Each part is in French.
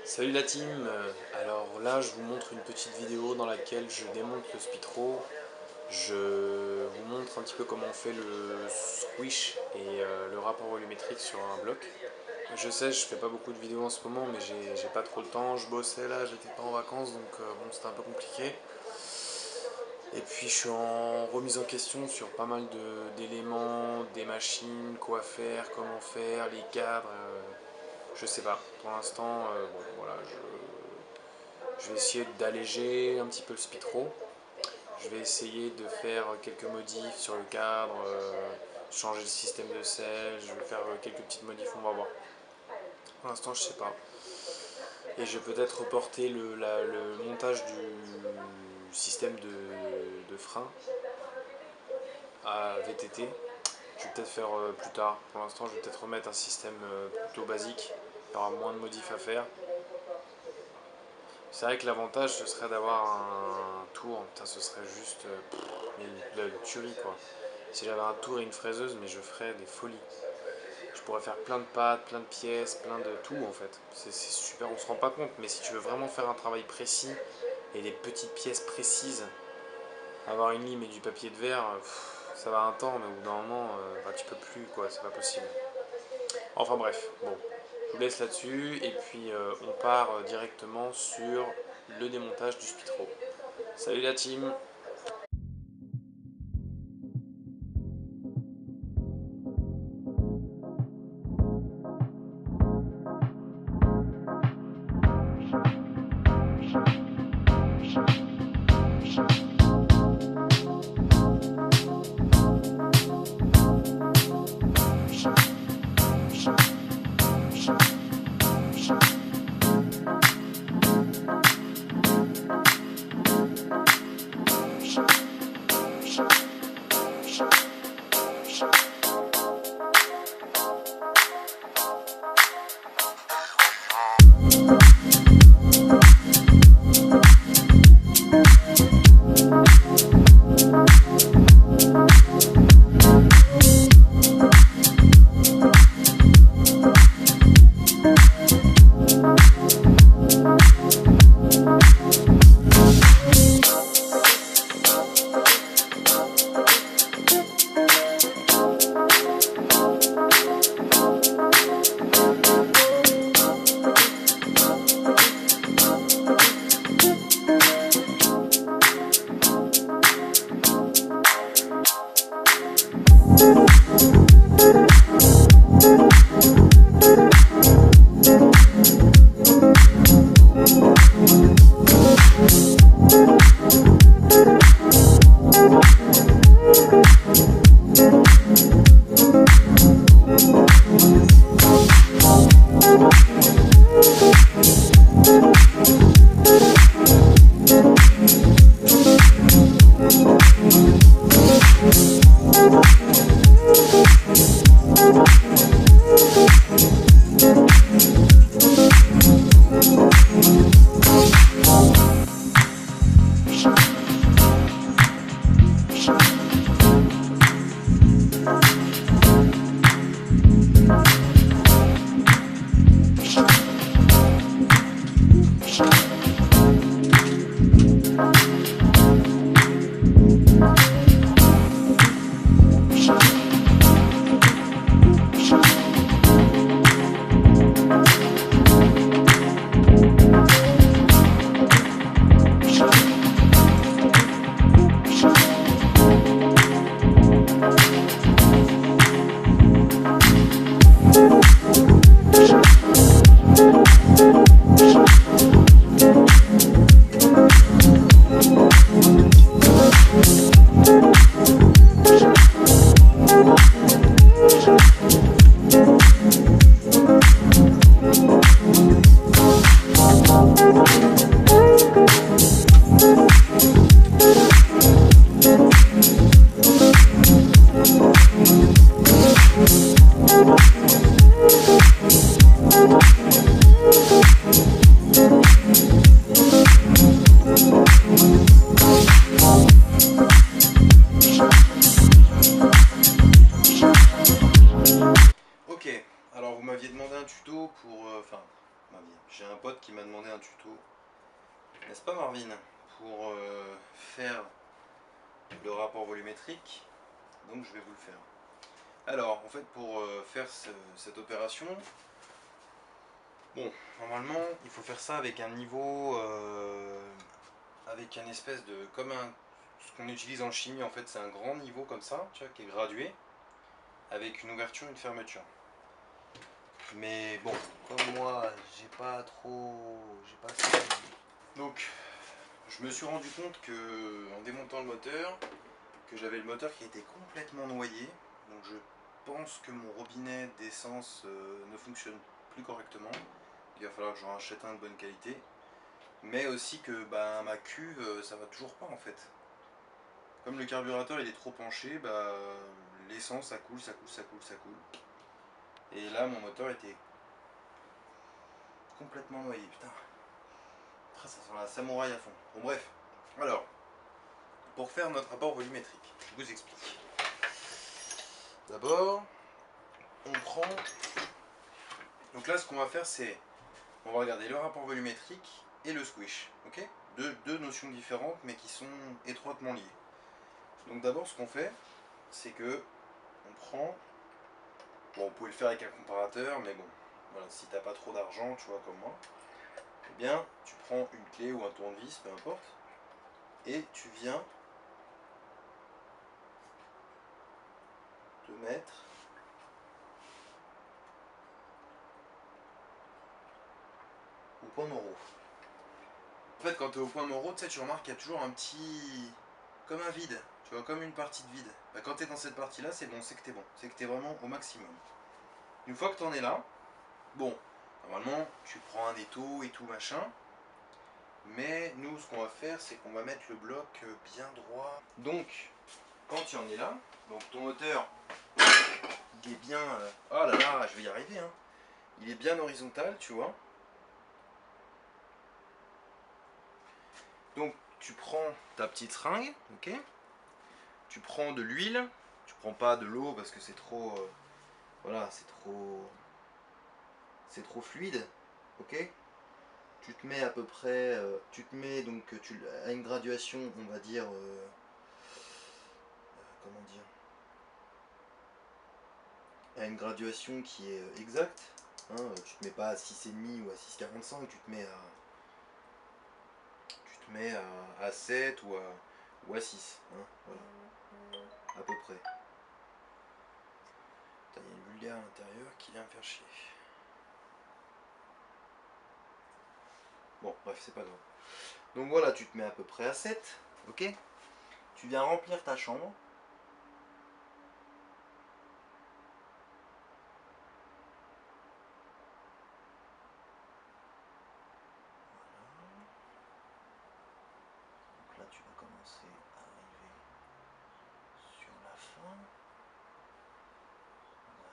Salut la team, alors là je vous montre une petite vidéo dans laquelle je démonte le Spitro. Je vous montre un petit peu comment on fait le squish et le rapport volumétrique sur un bloc. Je sais, je fais pas beaucoup de vidéos en ce moment, mais j'ai pas trop le temps, je bossais là, j'étais pas en vacances, donc bon, c'était un peu compliqué. Et puis je suis en remise en question sur pas mal d'éléments, des machines, quoi faire, comment faire, les cadres, je sais pas. Pour l'instant, bon, voilà, je vais essayer d'alléger un petit peu le Spitro. Je vais essayer de faire quelques modifs sur le cadre, changer le système de selle, je vais faire quelques petites modifs, on va voir. Pour l'instant, je sais pas. Et je vais peut-être reporter le montage du système de frein à VTT. Je vais peut-être faire plus tard. Pour l'instant, je vais peut-être remettre un système plutôt basique. Il y aura moins de modifs à faire. C'est vrai que l'avantage ce serait d'avoir un tour, putain, ce serait juste une tuerie quoi. Si j'avais un tour et une fraiseuse, mais je ferais des folies. Je pourrais faire plein de pattes, plein de pièces, plein de tout en fait. C'est super, on se rend pas compte, mais si tu veux vraiment faire un travail précis et des petites pièces précises, avoir une lime et du papier de verre, ça va un temps, mais au bout d'un moment, bah, tu peux plus quoi, c'est pas possible. Enfin bref, bon. Je vous laisse là-dessus et puis on part directement sur le démontage du Spitro. Salut la team! j'ai un pote qui m'a demandé un tuto, n'est-ce pas Marvin, pour faire le rapport volumétrique, donc je vais vous le faire. Alors, en fait, pour faire cette opération, bon, normalement, il faut faire ça avec un niveau, avec un espèce de, comme ce qu'on utilise en chimie, en fait, c'est un grand niveau comme ça, tu vois, qui est gradué, avec une ouverture, une fermeture. Mais bon, comme moi, j'ai pas ça. Donc, je me suis rendu compte que, en démontant le moteur, que j'avais le moteur qui était complètement noyé. Donc je pense que mon robinet d'essence ne fonctionne plus correctement. Il va falloir que j'en achète un de bonne qualité. Mais aussi que ma cuve, ça va toujours pas en fait. Comme le carburateur il est trop penché, l'essence ça coule, ça coule, ça coule, ça coule. Et là mon moteur était complètement noyé, putain. Ça sent la samouraï à fond. Bon bref, alors, pour faire notre rapport volumétrique, je vous explique. D'abord, on prend... Donc là ce qu'on va faire c'est, on va regarder le rapport volumétrique et le squish, ok, deux notions différentes mais qui sont étroitement liées. Donc d'abord ce qu'on fait, c'est que on prend, bon vous pouvez le faire avec un comparateur, mais bon, voilà, si t'as pas trop d'argent, tu vois comme moi, eh bien tu prends une clé ou un tournevis, peu importe, et tu viens te mettre au point moro. En fait quand tu es au point moro, tu sais, tu remarques qu'il y a toujours un petit... comme un vide, tu vois, comme une partie de vide. Quand tu es dans cette partie là, c'est bon, c'est que tu es bon, c'est que tu es vraiment au maximum. Une fois que tu en es là, bon, normalement tu prends un étau et tout machin, mais nous ce qu'on va faire c'est qu'on va mettre le bloc bien droit. Donc quand tu en es là, donc ton moteur il est bien, oh là là je vais y arriver, hein. Il est bien horizontal, tu vois. Donc tu prends ta petite seringue, ok, tu prends de l'huile, tu prends pas de l'eau parce que c'est trop, voilà, c'est trop fluide, ok. Tu te mets à peu près, tu te mets donc à une graduation, on va dire, comment dire, à une graduation qui est exacte, hein, tu te mets pas à 6,5 ou à 6,45, à 7 ou à 6, hein, voilà, à peu près. Il y a une vulgaire à l'intérieur qui vient me faire chier. Bon, bref, c'est pas grave. Donc voilà, tu te mets à peu près à 7, ok. Tu viens remplir ta chambre. Donc là, tu vas commencer à arriver sur la fin. Ouais.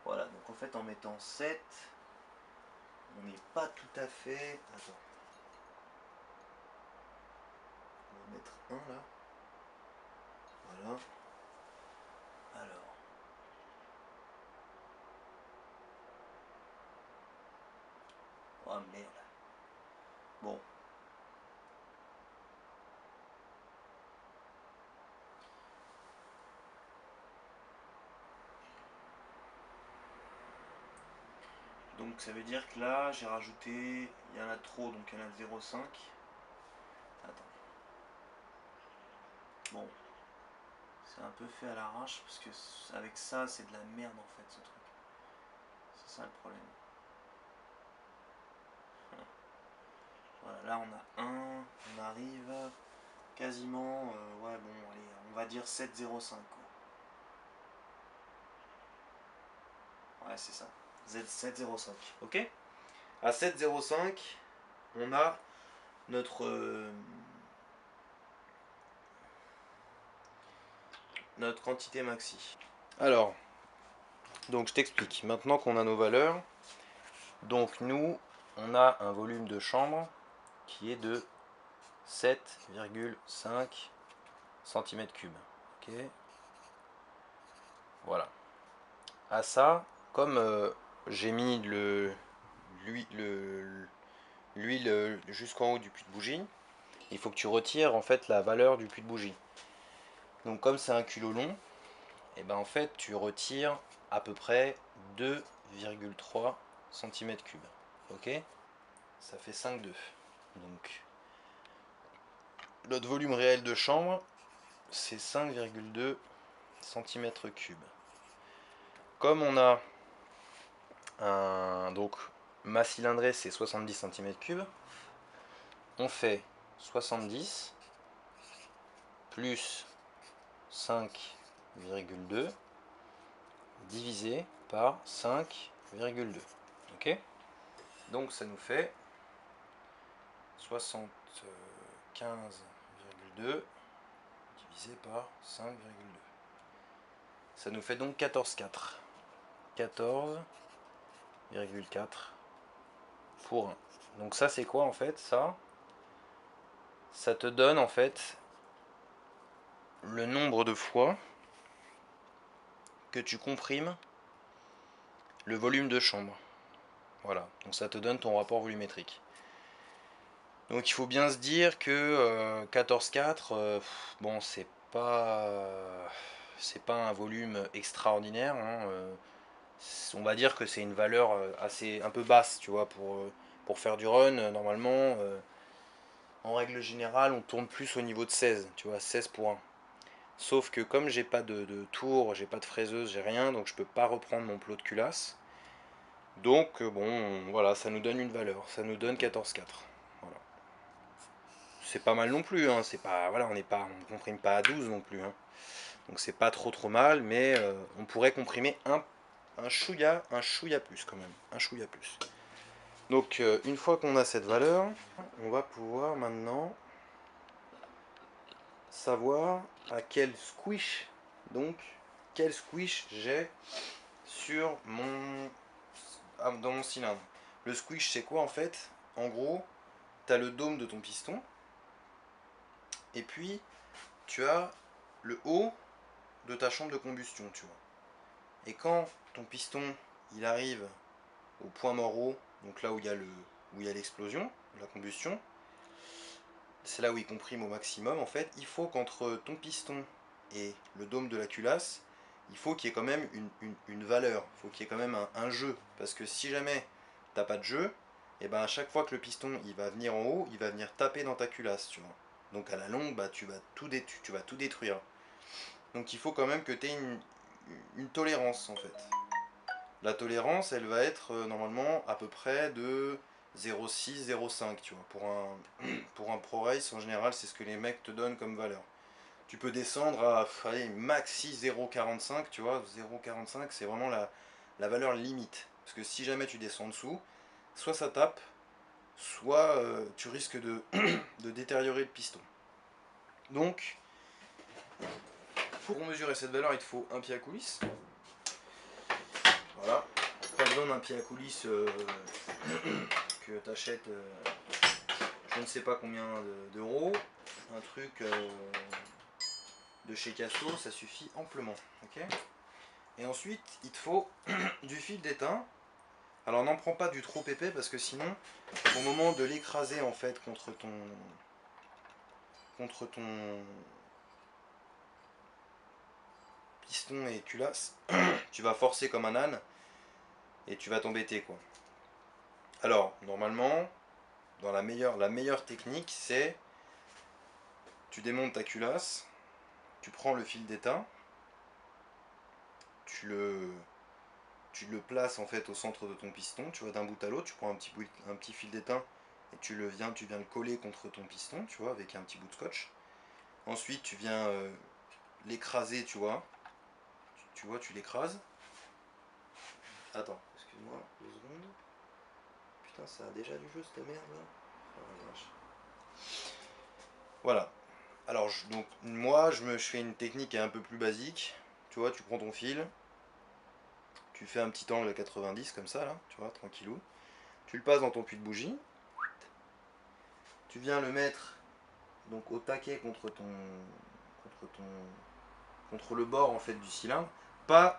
Voilà, donc en fait, en mettant 7, on n'est pas tout à fait... Attends. On va mettre 1 là. Voilà. Alors. Oh merde. Bon. Donc ça veut dire que là, j'ai rajouté... Il y en a trop, donc il y en a 0,5. Attends. Bon. C'est un peu fait à l'arrache, parce que avec ça, c'est de la merde en fait, ce truc. C'est ça le problème. Voilà, là on a 1, on arrive quasiment, ouais bon, allez, on va dire 7,05 quoi. Ouais, c'est ça. Z7,05, ok. À 7,05, on a notre quantité maxi. Alors, donc je t'explique. Maintenant qu'on a nos valeurs, donc nous, on a un volume de chambre qui est de 7,5 cm3. Ok. Voilà. À ça, comme j'ai mis l'huile jusqu'en haut du puits de bougie. Il faut que tu retires en fait la valeur du puits de bougie. Donc comme c'est un culot long, et ben en fait tu retires à peu près 2,3 cm3. Ok? Ça fait 5,2. Donc notre volume réel de chambre, c'est 5,2 cm3. Comme on a donc ma cylindrée c'est 70 cm3, on fait 70 plus 5,2 divisé par 5,2. Ok? Donc ça nous fait 75,2 divisé par 5,2. Ça nous fait donc 14,4. 14,4 pour 1. Donc ça c'est quoi en fait? Ça te donne en fait le nombre de fois que tu comprimes le volume de chambre. Voilà, donc ça te donne ton rapport volumétrique. Donc il faut bien se dire que 14,4, bon c'est pas un volume extraordinaire, hein, on va dire que c'est une valeur assez un peu basse, tu vois, pour faire du run. Normalement, en règle générale, on tourne plus au niveau de 16, tu vois, 16 pour 1. Sauf que comme j'ai pas de tour, j'ai pas de fraiseuse, j'ai rien, donc je peux pas reprendre mon plot de culasse. Donc bon, voilà, ça nous donne une valeur, ça nous donne 14,4. Voilà. C'est pas mal non plus, hein, c'est pas, voilà, on comprime pas à 12 non plus, hein. Donc c'est pas trop mal, mais on pourrait comprimer un chouïa plus quand même, un chouïa plus. Donc une fois qu'on a cette valeur, on va pouvoir maintenant savoir à quel squish, donc quel squish j'ai sur dans mon cylindre. Le squish c'est quoi en fait? En gros, tu as le dôme de ton piston, et puis tu as le haut de ta chambre de combustion, tu vois. Et quand ton piston il arrive au point mort haut, donc là où il y a l'explosion, la combustion, c'est là où il comprime au maximum en fait, il faut qu'entre ton piston et le dôme de la culasse, il faut qu'il y ait quand même une valeur, il faut qu'il y ait quand même un jeu, parce que si jamais t'as pas de jeu, et ben à chaque fois que le piston il va venir en haut, il va venir taper dans ta culasse, tu vois. Donc à la longue, bah, tu vas tout détruire. Donc il faut quand même que tu aies une tolérance en fait. La tolérance, elle va être normalement à peu près de 0,6, 0,5, tu vois. Pour un ProRace, en général, c'est ce que les mecs te donnent comme valeur. Tu peux descendre à allez, maxi 0,45, tu vois. 0,45, c'est vraiment la valeur limite. Parce que si jamais tu descends en dessous, soit ça tape, soit tu risques de détériorer le piston. Donc, pour mesurer cette valeur, il te faut un pied à coulisse. Voilà. Pas besoin d'un pied à coulisse que tu achètes je ne sais pas combien d'euros. Un truc de chez Casto, ça suffit amplement. Okay, et ensuite, il te faut du fil d'étain. Alors n'en prends pas du trop épais parce que sinon, au moment de l'écraser en fait contre ton piston et culasse, tu vas forcer comme un âne et tu vas t'embêter quoi. Alors normalement, dans la meilleure technique, c'est tu démontes ta culasse, tu prends le fil d'étain, tu le places en fait au centre de ton piston, tu vois, d'un bout à l'autre, tu prends un petit fil d'étain et tu viens le coller contre ton piston, tu vois, avec un petit bout de scotch. Ensuite, tu viens l'écraser, tu vois. Tu vois, tu l'écrases. Attends, excuse-moi, 2 secondes. Putain, ça a déjà du jeu cette merde là. Oh la vache. Voilà. Alors, donc, moi, je fais une technique un peu plus basique. Tu vois, tu prends ton fil, tu fais un petit angle à 90 comme ça, là, tu vois, tranquillou. Tu le passes dans ton puits de bougie. Tu viens le mettre donc au taquet contre le bord en fait du cylindre, pas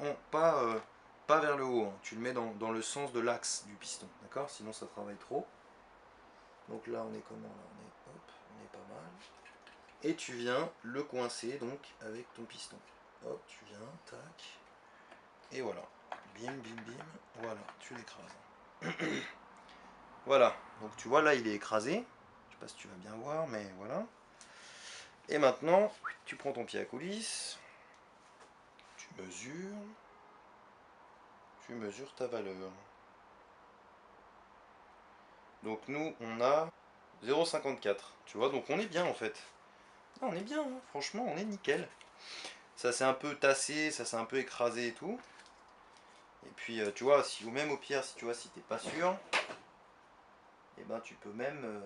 pas vers le haut, hein. Tu le mets dans le sens de l'axe du piston, d'accord? Sinon ça travaille trop. Donc là on est comment là? On est pas mal. Et tu viens le coincer donc avec ton piston. Hop, tu viens, tac. Et voilà. Bim, bim, bim. Voilà, tu l'écrases. Voilà, donc tu vois là il est écrasé. Je sais pas si tu vas bien voir, mais voilà. Et maintenant, tu prends ton pied à coulisse. Tu mesures ta valeur. Donc nous, on a 0,54. Tu vois, donc on est bien en fait. Ah, on est bien, hein. Franchement, on est nickel. Ça s'est un peu tassé, ça s'est un peu écrasé et tout. Et puis, tu vois, si, ou même au pire, si tu vois, si t'es pas sûr, et ben tu peux même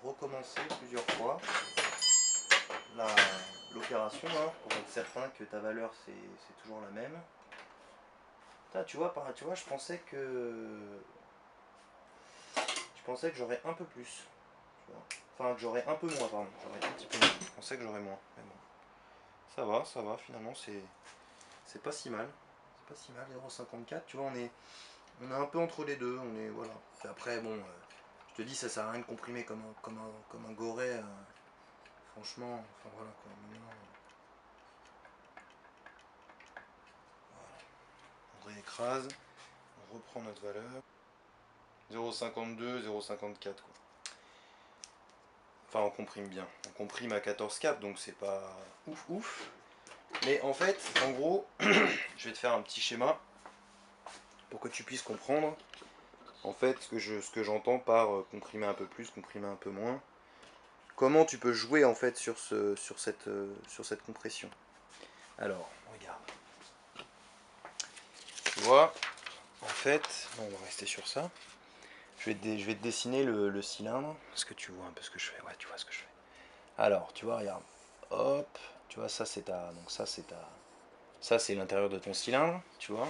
recommencer plusieurs fois l'opération, hein, pour être certain que ta valeur c'est toujours la même. Là, tu vois, je pensais que j'aurais un peu plus. Tu vois. Enfin, que j'aurais un peu moins, pardon. J'aurais un petit peu moins. Je pensais que j'aurais moins. Mais bon. Ça va, finalement, c'est pas si mal. C'est pas si mal, 0,54. Tu vois, on est un peu entre les deux. On est, voilà. Et après, bon, je te dis, ça sert à rien de comprimer comme un goret. Franchement, enfin voilà quoi. Maintenant, voilà. On réécrase. On reprend notre valeur. 0,52, 0,54 quoi. Enfin, on comprime bien. On comprime à 14 caps, donc c'est pas ouf. Mais en fait, en gros, je vais te faire un petit schéma pour que tu puisses comprendre en fait ce que j'entends par comprimer un peu plus, comprimer un peu moins. Comment tu peux jouer en fait sur cette compression. Alors, regarde. Tu vois, en fait, on va rester sur ça. Je vais te dessiner le cylindre. Est-ce que tu vois un peu ce que je fais? Ouais, tu vois ce que je fais. Alors, tu vois, regarde. Hop, tu vois, ça c'est ça c'est l'intérieur de ton cylindre, tu vois.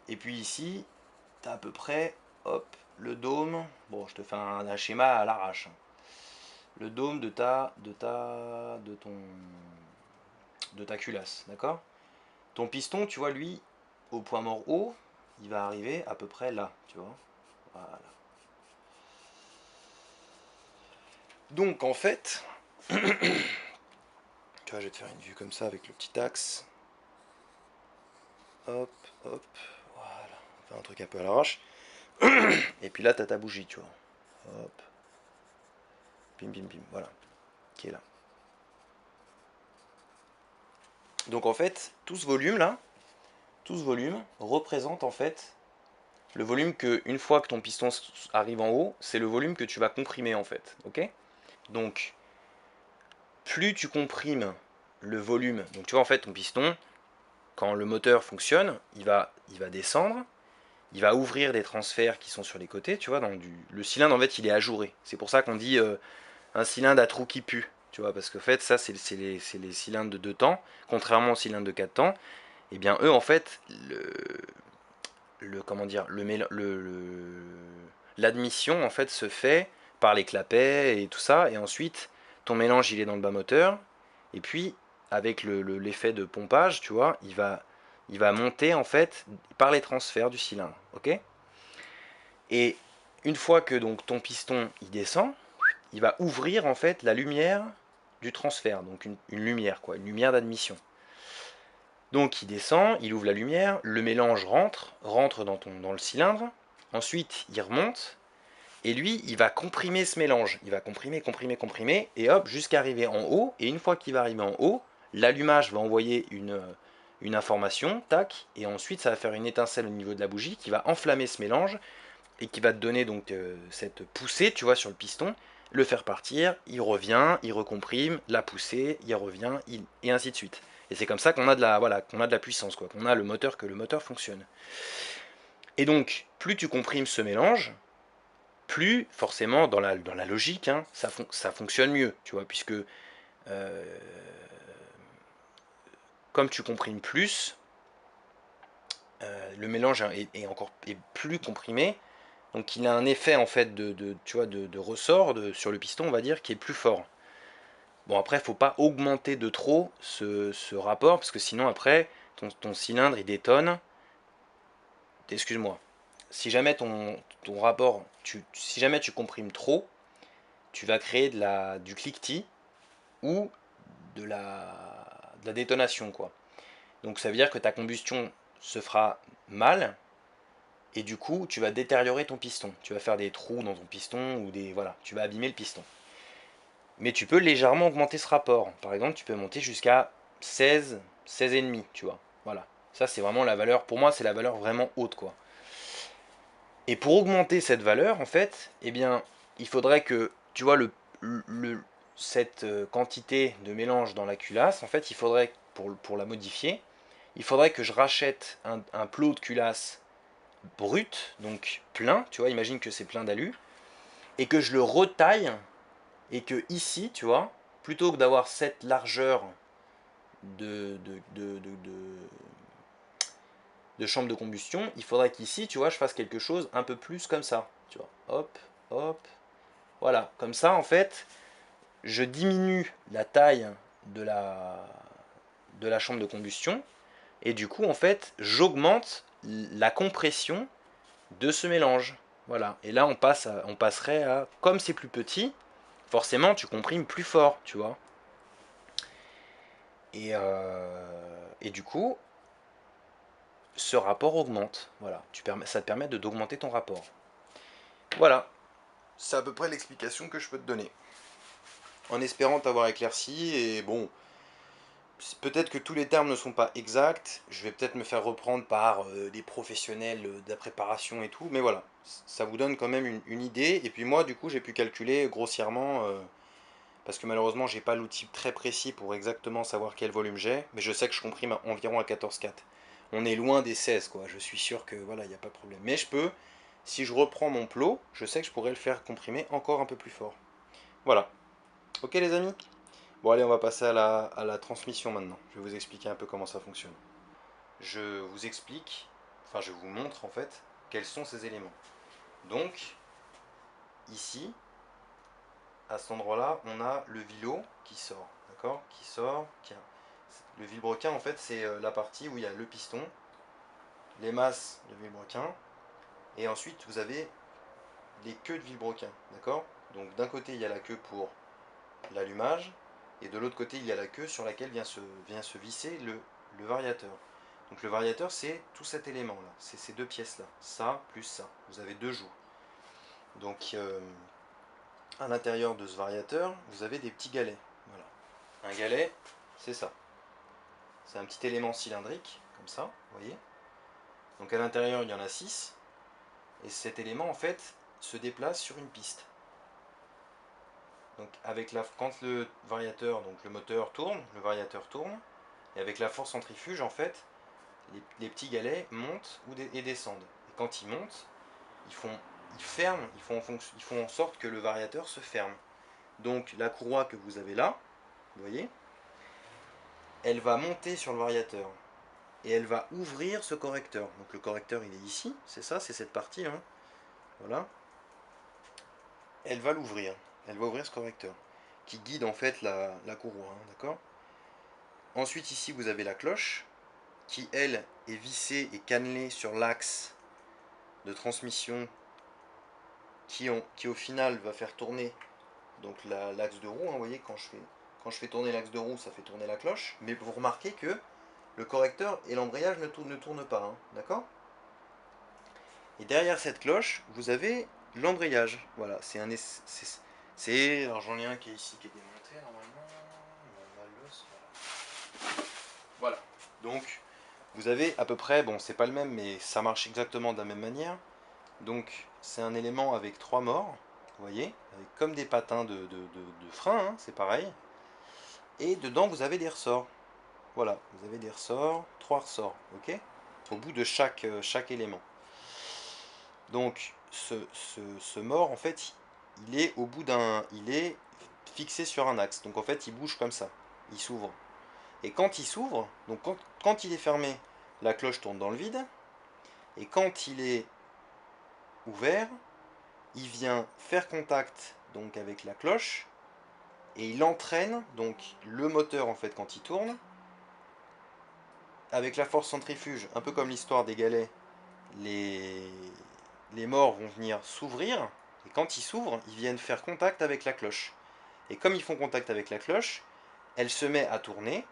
Et puis ici, tu as à peu près, hop, le dôme. Bon, je te fais un schéma à l'arrache. Le dôme de ta culasse, d'accord? Ton piston, tu vois, lui, au point mort haut, il va arriver à peu près là, tu vois. Voilà. Donc en fait, tu vois, je vais te faire une vue comme ça avec le petit axe. Hop, hop, voilà. On fait un truc un peu à l'arrache. Et puis là, tu as ta bougie, tu vois. Hop. Bim, bim, bim, voilà. Qui est là. Donc en fait, tout ce volume là, représente en fait le volume que, une fois que ton piston arrive en haut, c'est le volume que tu vas comprimer en fait. Ok? Donc, plus tu comprimes le volume, donc tu vois en fait ton piston, quand le moteur fonctionne, il va descendre, il va ouvrir des transferts qui sont sur les côtés, tu vois, le cylindre en fait il est ajouré. C'est pour ça qu'on dit un cylindre à trou qui pue, tu vois, parce que en fait ça c'est les cylindres de 2 temps, contrairement aux cylindres de 4 temps, et bien eux en fait comment dire l'admission en fait se fait par les clapets et tout ça, et ensuite ton mélange il est dans le bas moteur, et puis avec l'effet de pompage, tu vois, il va monter en fait par les transferts du cylindre, ok. Et une fois que donc ton piston il descend, il va ouvrir en fait la lumière du transfert, donc une lumière quoi, une lumière d'admission. Donc il descend, il ouvre la lumière, le mélange rentre dans le cylindre, ensuite il remonte, et lui il va comprimer ce mélange, il va comprimer, et hop, jusqu'à arriver en haut, et une fois qu'il va arriver en haut, l'allumage va envoyer une information, tac, et ensuite ça va faire une étincelle au niveau de la bougie qui va enflammer ce mélange, et qui va te donner donc cette poussée, tu vois, sur le piston, le faire partir, il revient, il recomprime, la poussée, il revient, et ainsi de suite. Et c'est comme ça qu'on a qu'on a de la puissance, quoi, qu'on a que le moteur fonctionne. Et donc, plus tu comprimes ce mélange, plus forcément dans la logique, hein, ça fonctionne mieux, tu vois, puisque comme tu comprimes plus, le mélange est plus comprimé, donc il a un effet en fait tu vois, de ressort sur le piston, on va dire, qui est plus fort. Bon après, il ne faut pas augmenter de trop ce rapport, parce que sinon après, ton cylindre il détonne, excuse-moi, si jamais ton rapport, si jamais tu comprimes trop, tu vas créer du cliquetis ou de la détonation, quoi. Donc ça veut dire que ta combustion se fera mal, et du coup tu vas détériorer ton piston. Tu vas faire des trous dans ton piston, ou voilà, tu vas abîmer le piston. Mais tu peux légèrement augmenter ce rapport. Par exemple, tu peux monter jusqu'à 16, 16,5, tu vois. Voilà. Ça, c'est vraiment la valeur, pour moi, c'est la valeur vraiment haute, quoi. Et pour augmenter cette valeur, en fait, eh bien, il faudrait que, tu vois, cette quantité de mélange dans la culasse, en fait, il faudrait, pour la modifier, il faudrait que je rachète un plot de culasse brut, donc plein, tu vois, imagine que c'est plein d'alu, et que je le retaille, et que ici, tu vois, plutôt que d'avoir cette largeur de, de, de, de, de, de chambre de combustion, il faudrait qu'ici, tu vois, je fasse quelque chose un peu plus comme ça, tu vois, hop, hop, voilà, comme ça, en fait, je diminue la taille de la chambre de combustion, et du coup, en fait, j'augmente la compression de ce mélange. Voilà. Et là, on passerait à, comme c'est plus petit, forcément, tu comprimes plus fort, tu vois. Et du coup, ce rapport augmente. Voilà. Ça te permet d'augmenter ton rapport. Voilà. C'est à peu près l'explication que je peux te donner. En espérant t'avoir éclairci, et bon, peut-être que tous les termes ne sont pas exacts, je vais peut-être me faire reprendre par des professionnels de la préparation et tout, mais voilà, ça vous donne quand même une idée, et puis moi du coup j'ai pu calculer grossièrement, parce que malheureusement j'ai pas l'outil très précis pour exactement savoir quel volume j'ai, mais je sais que je comprime environ à 14,4. On est loin des 16 quoi, je suis sûr que voilà, il n'y a pas de problème. Mais je peux, si je reprends mon plot, je sais que je pourrais le faire comprimer encore un peu plus fort. Voilà. Ok les amis? Bon allez, on va passer à la transmission maintenant. Je vais vous expliquer un peu comment ça fonctionne. Je vous explique, enfin je vous montre en fait, quels sont ces éléments. Donc, ici, à cet endroit-là, on a le vilo qui sort, d'accord? Qui sort, le vilebrequin en fait c'est la partie où il y a le piston, les masses de vilebrequin, et ensuite vous avez les queues de vilebrequin, d'accord? Donc d'un côté il y a la queue pour l'allumage, et de l'autre côté il y a la queue sur laquelle vient se visser le variateur. Donc le variateur c'est tout cet élément là, c'est ces deux pièces là, ça plus ça, vous avez deux joues. Donc à l'intérieur de ce variateur vous avez des petits galets. Voilà. Un galet c'est ça, c'est un petit élément cylindrique comme ça, vous voyez. Donc à l'intérieur il y en a 6, et cet élément en fait se déplace sur une piste. Donc quand le variateur, donc le moteur tourne, le variateur tourne, et avec la force centrifuge en fait, les petits galets montent et descendent. Et quand ils montent, ils ferment, ils font en sorte que le variateur se ferme. Donc la courroie que vous avez là, vous voyez, elle va monter sur le variateur et elle va ouvrir ce correcteur. Donc le correcteur il est ici, c'est ça, c'est cette partie, hein. Voilà. Elle va l'ouvrir, elle va ouvrir ce correcteur qui guide en fait la courroie, hein, d'accord. Ensuite ici vous avez la cloche qui elle est vissée et cannelée sur l'axe de transmission qui au final va faire tourner donc l'axe de roue, hein, vous voyez quand je fais tourner l'axe de roue ça fait tourner la cloche, mais vous remarquez que le correcteur et l'embrayage ne tournent pas, hein, d'accord. Et derrière cette cloche vous avez l'embrayage, voilà, alors j'en ai un qui est ici qui est démonté normalement, voilà, donc vous avez à peu près, bon c'est pas le même mais ça marche exactement de la même manière. Donc c'est un élément avec 3 morts, vous voyez, avec comme des patins de frein, hein, c'est pareil. Et dedans vous avez des ressorts. Voilà, vous avez des ressorts, 3 ressorts, ok, au bout de chaque élément. Donc ce mort en fait il est fixé sur un axe. Donc en fait il bouge comme ça, il s'ouvre. Et quand il s'ouvre, donc quand il est fermé, la cloche tourne dans le vide. Et quand il est ouvert, il vient faire contact donc avec la cloche et il entraîne donc le moteur en fait quand il tourne avec la force centrifuge, un peu comme l'histoire des galets, les, les morts vont venir s'ouvrir, et quand ils s'ouvrent, ils viennent faire contact avec la cloche. Et comme ils font contact avec la cloche, elle se met à tourner,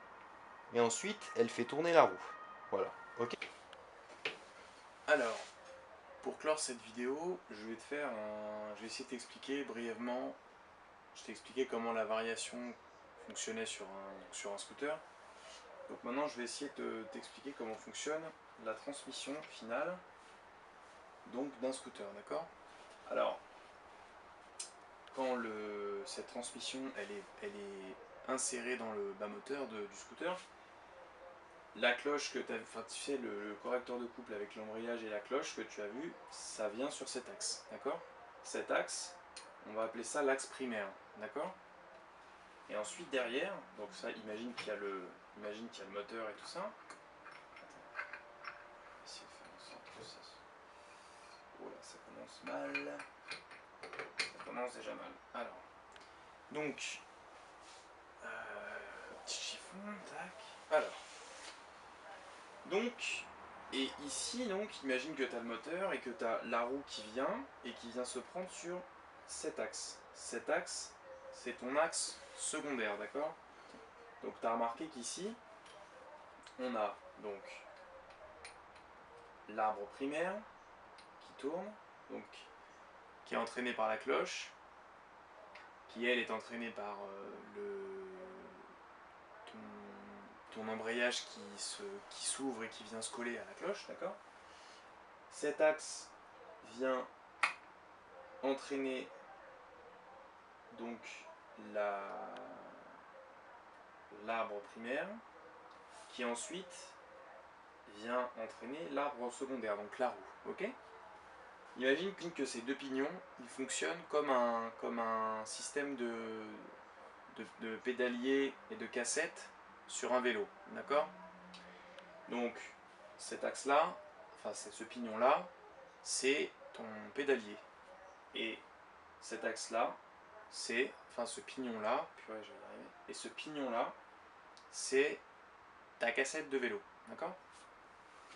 et ensuite elle fait tourner la roue. Voilà. Ok. Alors, pour clore cette vidéo, je vais essayer de t'expliquer brièvement. Je t'ai expliqué comment la variation fonctionnait sur un scooter. Donc maintenant, je vais essayer de t'expliquer comment fonctionne la transmission finale donc d'un scooter, d'accord? Alors, quand cette transmission elle est insérée dans le bas moteur du scooter, la cloche que tu as, enfin tu sais, le correcteur de couple avec l'embrayage et la cloche que tu as vu, ça vient sur cet axe, d'accord? Cet axe, on va appeler ça l'axe primaire, d'accord? Et ensuite derrière, donc ça, imagine qu'il y a le moteur et tout ça. Essayer de faire en sorte que ça. Oh là, ça commence mal. Ça commence déjà mal. Alors, donc, petit chiffon, tac. Alors, donc, et ici, donc, imagine que tu as le moteur et que tu as la roue qui vient et qui vient se prendre sur cet axe. Cet axe, c'est ton axe secondaire, d'accord? Donc, tu as remarqué qu'ici, on a donc l'arbre primaire qui tourne, donc qui est entraîné par la cloche, qui elle est entraînée par ton embrayage qui s'ouvre et qui vient se coller à la cloche, d'accord? Cet axe vient entraîner donc l'arbre primaire, qui ensuite vient entraîner l'arbre secondaire, donc la roue, ok? Imagine que ces deux pignons, ils fonctionnent comme un système de pédalier et de cassette sur un vélo, d'accord? Donc cet axe-là, enfin ce pignon-là, c'est ton pédalier. Et cet axe-là, enfin ce pignon-là, purée, je vais y arriver. Et ce pignon-là, c'est ta cassette de vélo, d'accord?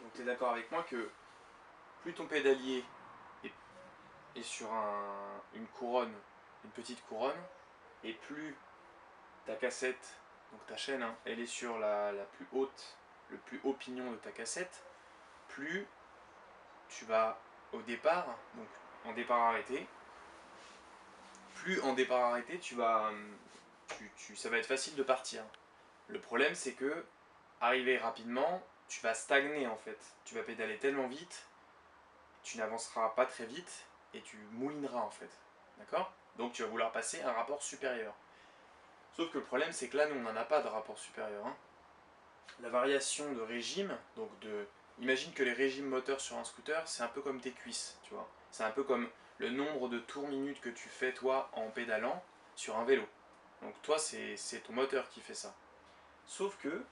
Donc tu es d'accord avec moi que plus ton pédalier est sur une couronne, une petite couronne, et plus ta cassette, donc ta chaîne, hein, elle est sur la plus haute, le plus haut pignon de ta cassette, plus tu vas au départ, donc en départ arrêté, plus en départ arrêté, ça va être facile de partir. Le problème, c'est que arriver rapidement, tu vas stagner en fait. Tu vas pédaler tellement vite, tu n'avanceras pas très vite et tu moulineras en fait. D'accord? Donc tu vas vouloir passer un rapport supérieur. Sauf que le problème, c'est que là, nous, on n'en a pas de rapport supérieur, hein. La variation de régime, imagine que les régimes moteurs sur un scooter, c'est un peu comme tes cuisses, tu vois. C'est un peu comme le nombre de tours minutes que tu fais, toi, en pédalant sur un vélo. Donc toi, c'est ton moteur qui fait ça. Sauf que,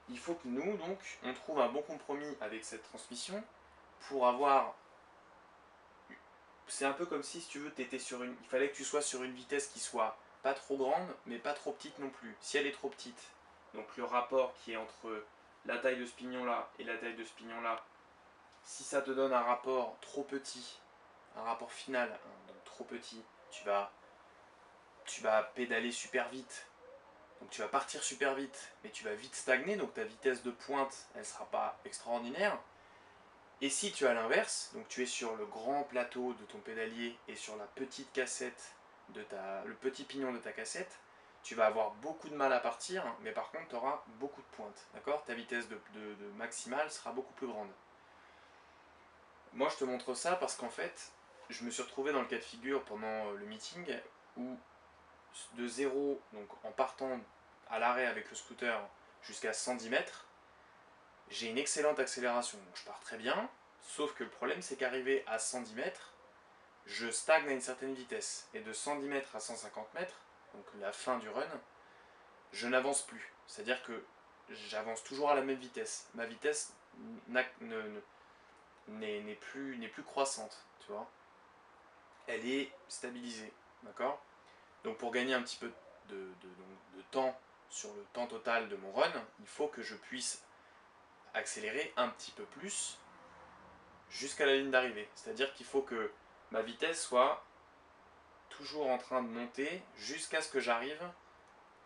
il faut que nous, donc, on trouve un bon compromis avec cette transmission pour avoir... C'est un peu comme si tu veux, il fallait que tu sois sur une vitesse qui soit pas trop grande, mais pas trop petite non plus. Si elle est trop petite, donc le rapport qui est entre la taille de ce pignon-là et la taille de ce pignon-là, si ça te donne un rapport trop petit, un rapport final, hein, donc trop petit, tu vas pédaler super vite. Donc tu vas partir super vite, mais tu vas vite stagner, donc ta vitesse de pointe, elle ne sera pas extraordinaire. Et si tu as l'inverse, donc tu es sur le grand plateau de ton pédalier et sur la petite cassette le petit pignon de ta cassette, tu vas avoir beaucoup de mal à partir, mais par contre tu auras beaucoup de pointes, d'accord? Ta vitesse de maximale sera beaucoup plus grande. Moi je te montre ça parce qu'en fait, je me suis retrouvé dans le cas de figure pendant le meeting où de 0, donc en partant à l'arrêt avec le scooter jusqu'à 110 mètres, j'ai une excellente accélération, donc je pars très bien, sauf que le problème c'est qu'arrivé à 110 mètres, je stagne à une certaine vitesse, et de 110 mètres à 150 mètres, donc la fin du run, je n'avance plus. C'est-à-dire que j'avance toujours à la même vitesse. Ma vitesse n'est plus croissante, tu vois. Elle est stabilisée, d'accord? Donc pour gagner un petit peu de temps sur le temps total de mon run, il faut que je puisse accélérer un petit peu plus jusqu'à la ligne d'arrivée. C'est-à-dire qu'il faut que ma vitesse soit toujours en train de monter jusqu'à ce que j'arrive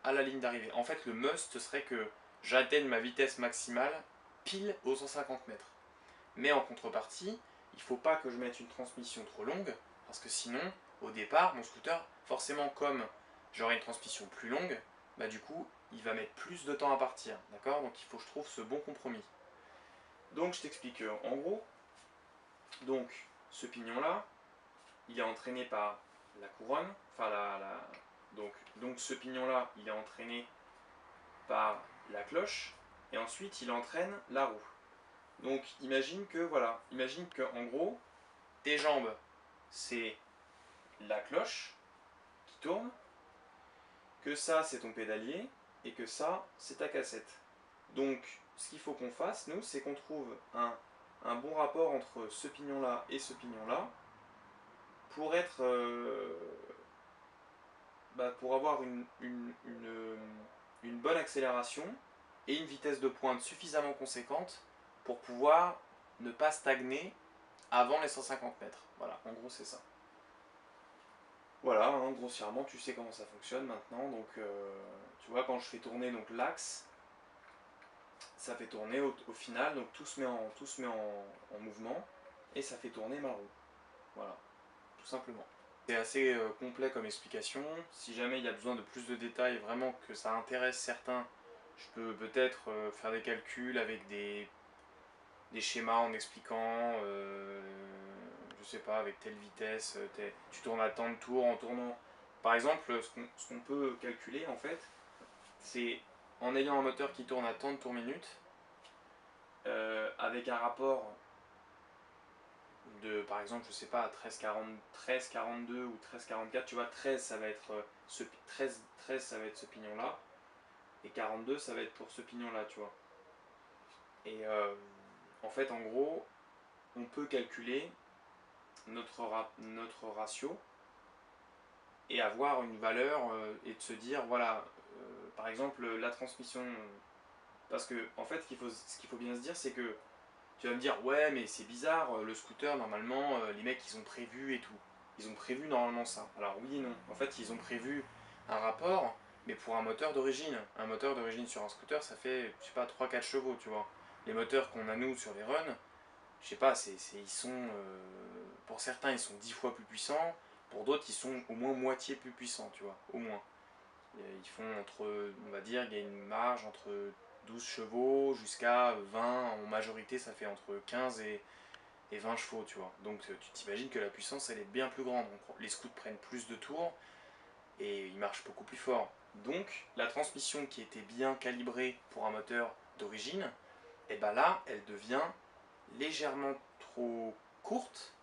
à la ligne d'arrivée. En fait, le must serait que j'atteigne ma vitesse maximale pile aux 150 mètres. Mais en contrepartie, il ne faut pas que je mette une transmission trop longue, parce que sinon, au départ, mon scooter, forcément comme j'aurai une transmission plus longue, bah du coup, il va mettre plus de temps à partir, d'accord? Donc il faut que je trouve ce bon compromis. Donc je t'explique, en gros, donc ce pignon-là, il est entraîné par la couronne, enfin donc ce pignon-là, il est entraîné par la cloche, et ensuite il entraîne la roue. Donc imagine que, voilà, imagine que en gros, tes jambes, c'est la cloche qui tourne, que ça c'est ton pédalier, et que ça c'est ta cassette. Donc ce qu'il faut qu'on fasse, nous, c'est qu'on trouve un bon rapport entre ce pignon-là et ce pignon-là, pour être... pour avoir une bonne accélération et une vitesse de pointe suffisamment conséquente pour pouvoir ne pas stagner avant les 150 mètres. Voilà, en gros c'est ça. Voilà, hein, grossièrement tu sais comment ça fonctionne maintenant. Donc tu vois, quand je fais tourner l'axe, ça fait tourner au final, donc tout se met en mouvement et ça fait tourner ma roue. Voilà, tout simplement. C'est assez complet comme explication. Si jamais il y a besoin de plus de détails, vraiment que ça intéresse certains, je peux peut-être faire des calculs avec des schémas en expliquant, je sais pas, avec telle vitesse, tu tournes à tant de tours en tournant. Par exemple, ce qu'on peut calculer en fait, c'est en ayant un moteur qui tourne à tant de tours minute, avec un rapport de, par exemple, je sais pas, 13,42 ou 13,44, tu vois, 13 ça va être 13 ça va être ce pignon là, et 42 ça va être pour ce pignon là, tu vois. Et en fait, en gros, on peut calculer notre ratio et avoir une valeur et de se dire, voilà, par exemple, la transmission, parce que, en fait, ce qu'il faut bien se dire, c'est que tu vas me dire, ouais, mais c'est bizarre, le scooter, normalement, les mecs, ils ont prévu et tout. Ils ont prévu normalement ça. Alors oui et non. En fait, ils ont prévu un rapport, mais pour un moteur d'origine. Un moteur d'origine sur un scooter, ça fait, je sais pas, 3-4 chevaux, tu vois. Les moteurs qu'on a, nous, sur les runs, je sais pas, ils sont, pour certains, ils sont 10 fois plus puissants. Pour d'autres, ils sont au moins moitié plus puissants, tu vois, au moins. Ils font entre, on va dire, il y a une marge entre 12 chevaux jusqu'à 20, en majorité ça fait entre 15 et 20 chevaux, tu vois. Donc tu t'imagines que la puissance elle est bien plus grande. Donc, les scouts prennent plus de tours et ils marchent beaucoup plus fort. Donc la transmission qui était bien calibrée pour un moteur d'origine, et ben là elle devient légèrement trop courte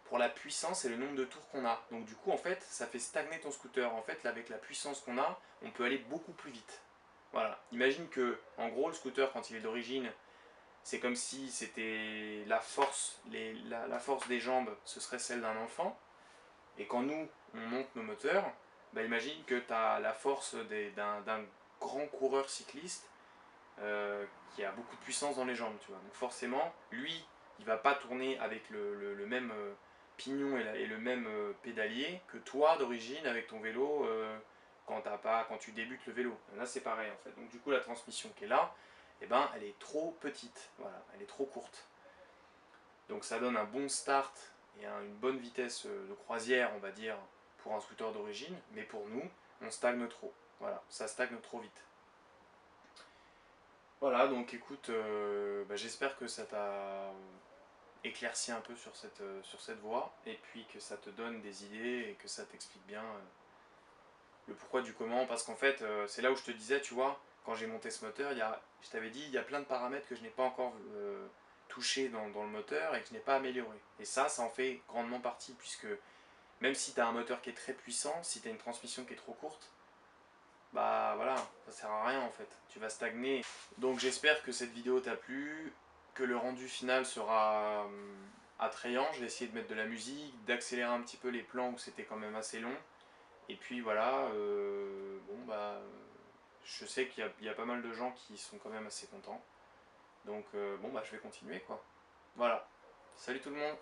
pour la puissance et le nombre de tours qu'on a. Donc du coup, en fait, ça fait stagner ton scooter. En fait, là, avec la puissance qu'on a, on peut aller beaucoup plus vite. Voilà. Imagine que, en gros, le scooter, quand il est d'origine, c'est comme si c'était la force, la force des jambes, ce serait celle d'un enfant. Et quand nous, on monte nos moteurs, bah, imagine que tu as la force d'un grand coureur cycliste qui a beaucoup de puissance dans les jambes, tu vois. Donc forcément, lui, il va pas tourner avec le même pignon et le même pédalier que toi d'origine avec ton vélo quand tu débutes le vélo. Là c'est pareil en fait. Donc du coup la transmission qui est là, eh ben, elle est trop petite, voilà, elle est trop courte. Donc ça donne un bon start et une bonne vitesse de croisière on va dire pour un scooter d'origine, mais pour nous on stagne trop. Voilà, ça stagne trop vite. Voilà, donc écoute, j'espère que ça t'a éclairci un peu sur cette voie, et puis que ça te donne des idées et que ça t'explique bien le pourquoi du comment, parce qu'en fait, c'est là où je te disais, tu vois, quand j'ai monté ce moteur, je t'avais dit, il y a plein de paramètres que je n'ai pas encore touchés dans le moteur et que je n'ai pas amélioré. Et ça en fait grandement partie, puisque même si tu as un moteur qui est très puissant, si tu as une transmission qui est trop courte, bah voilà, ça sert à rien en fait, tu vas stagner. Donc j'espère que cette vidéo t'a plu, que le rendu final sera attrayant. Je vais essayer de mettre de la musique, d'accélérer un petit peu les plans où c'était quand même assez long. Et puis voilà, je sais qu'il y a pas mal de gens qui sont quand même assez contents. Donc bon bah je vais continuer quoi. Voilà. Salut tout le monde!